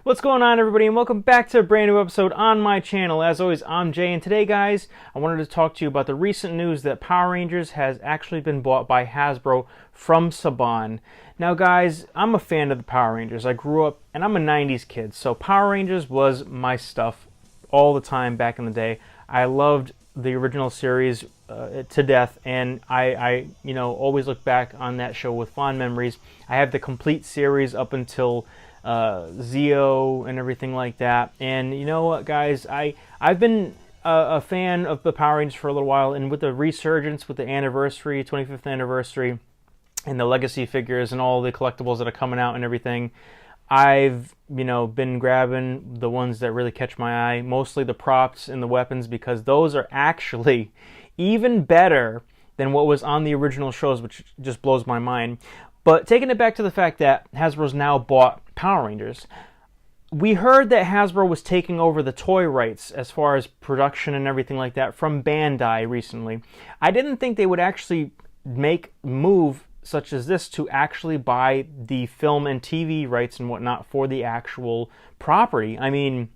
What's going on, everybody, and welcome back to a brand new episode on my channel. As always, I'm Jay, and today, guys, I wanted to talk to you about the recent news that Power Rangers has actually been bought by Hasbro from Saban. Now, guys, I'm a fan of the Power Rangers. I grew up, and I'm a 90s kid, so Power Rangers was my stuff all the time back in the day. I loved the original series to death, and I always look back on that show with fond memories. I have the complete series up until Zeo and everything like that. And you know what, guys, I've been a fan of the Power Rangers for a little while, and with the resurgence, with the anniversary, 25th anniversary, and the legacy figures and all the collectibles that are coming out and everything, I've been grabbing the ones that really catch my eye, mostly the props and the weapons, because those are actually even better than what was on the original shows, which just blows my mind. But taking it back to the fact that Hasbro's now bought Power Rangers, we heard that Hasbro was taking over the toy rights as far as production and everything like that from Bandai recently. I didn't think they would actually make a move such as this to actually buy the film and TV rights and whatnot for the actual property. I mean,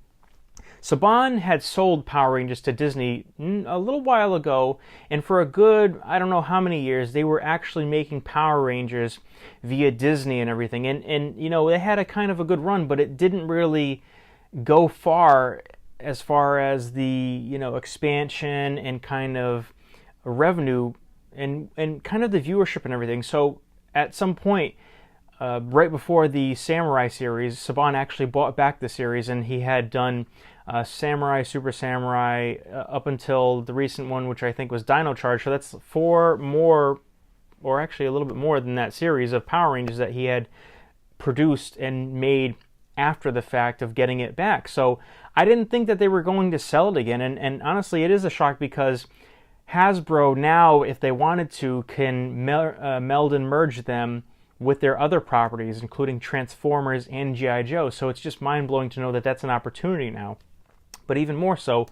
Saban had sold Power Rangers to Disney a little while ago, and for a good, I don't know how many years, they were actually making Power Rangers via Disney and everything. And they had a kind of a good run, but it didn't really go far as the, expansion and kind of revenue and kind of the viewership and everything. So at some point, right before the Samurai series, Saban actually bought back the series, and he had done Samurai, Super Samurai, up until the recent one, which I think was Dino Charge. So that's 4 more, or actually a little bit more than that series of Power Rangers that he had produced and made after the fact of getting it back. So I didn't think that they were going to sell it again, and honestly, it is a shock, because Hasbro now, if they wanted to, can meld and merge them with their other properties, including Transformers and G.I. Joe. So it's just mind-blowing to know that that's an opportunity now. But even more so,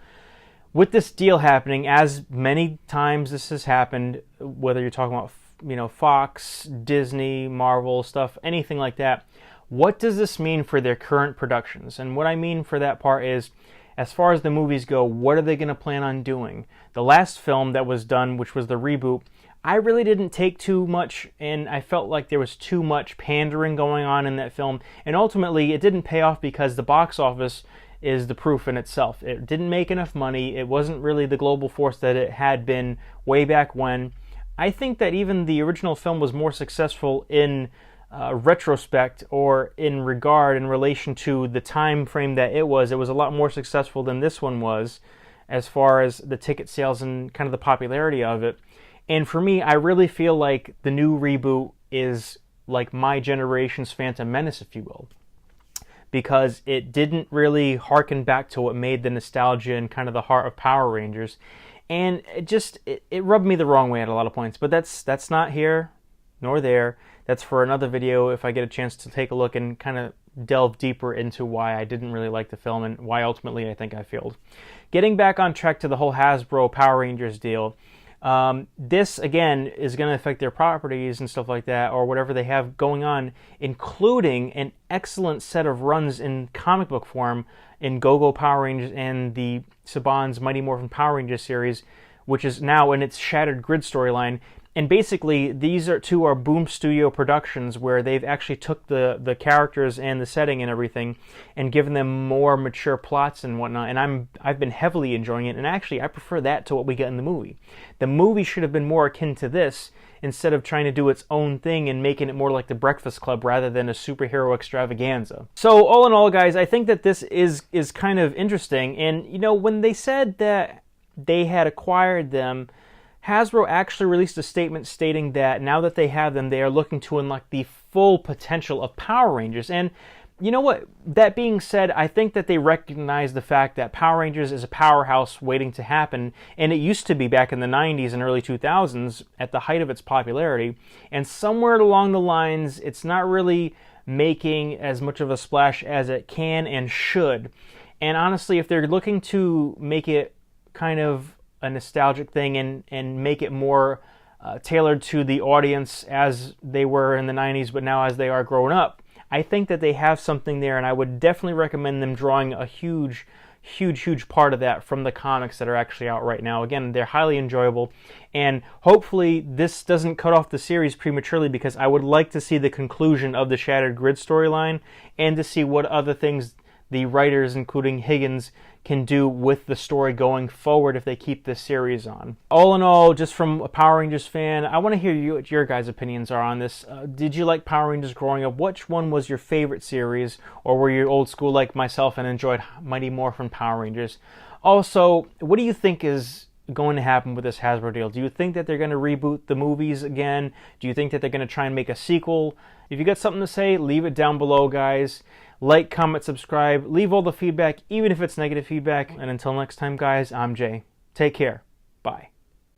with this deal happening, as many times this has happened, whether you're talking about Fox, Disney, Marvel stuff, anything like that, what does this mean for their current productions? And what I mean for that part is, as far as the movies go, what are they going to plan on doing? The last film that was done, which was the reboot, I really didn't take too much, and I felt like there was too much pandering going on in that film, and ultimately it didn't pay off because the box office is the proof in itself. It didn't make enough money. It wasn't really the global force that it had been way back when. I think that even the original film was more successful in retrospect, or in relation to the time frame that it was a lot more successful than this one was, as far as the ticket sales and kind of the popularity of it. And for me, I really feel like the new reboot is like my generation's Phantom Menace, if you will, because it didn't really harken back to what made the nostalgia and kind of the heart of Power Rangers, and it rubbed me the wrong way at a lot of points. But that's not here nor there. That's for another video if I get a chance to take a look and kind of delve deeper into why I didn't really like the film and why ultimately I think I failed. Getting back on track to the whole Hasbro Power Rangers deal, this again is going to affect their properties and stuff like that, or whatever they have going on, including an excellent set of runs in comic book form in Go-Go Power Rangers and the Saban's Mighty Morphin Power Rangers series, which is now in its Shattered Grid storyline. And basically, these two are Boom Studio productions, where they've actually took the characters and the setting and everything and given them more mature plots and whatnot. And I've been heavily enjoying it. And actually, I prefer that to what we get in the movie. The movie should have been more akin to this, instead of trying to do its own thing and making it more like the Breakfast Club rather than a superhero extravaganza. So all in all, guys, I think that this is kind of interesting. And when they said that they had acquired them, Hasbro actually released a statement stating that now that they have them, they are looking to unlock the full potential of Power Rangers. And you know what? That being said, I think that they recognize the fact that Power Rangers is a powerhouse waiting to happen, and it used to be back in the 90s and early 2000s at the height of its popularity. And somewhere along the lines, it's not really making as much of a splash as it can and should. And honestly, if they're looking to make it kind of a nostalgic thing and make it more tailored to the audience as they were in the 90s, but now as they are grown up, I think that they have something there, and I would definitely recommend them drawing a huge part of that from the comics that are actually out right now. Again, they're highly enjoyable, and hopefully this doesn't cut off the series prematurely, because I would like to see the conclusion of the Shattered Grid storyline and to see what other things the writers, including Higgins, can do with the story going forward if they keep this series on. All in all, just from a Power Rangers fan, I want to hear what your guys' opinions are on this. Did you like Power Rangers growing up? Which one was your favorite series? Or were you old school like myself and enjoyed Mighty Morphin Power Rangers? Also, what do you think is going to happen with this Hasbro deal? Do you think that they're going to reboot the movies again? Do you think that they're going to try and make a sequel? If you got something to say, leave it down below, guys. Like, comment, subscribe, leave all the feedback, even if it's negative feedback. And until next time, guys, I'm Jay. Take care. Bye.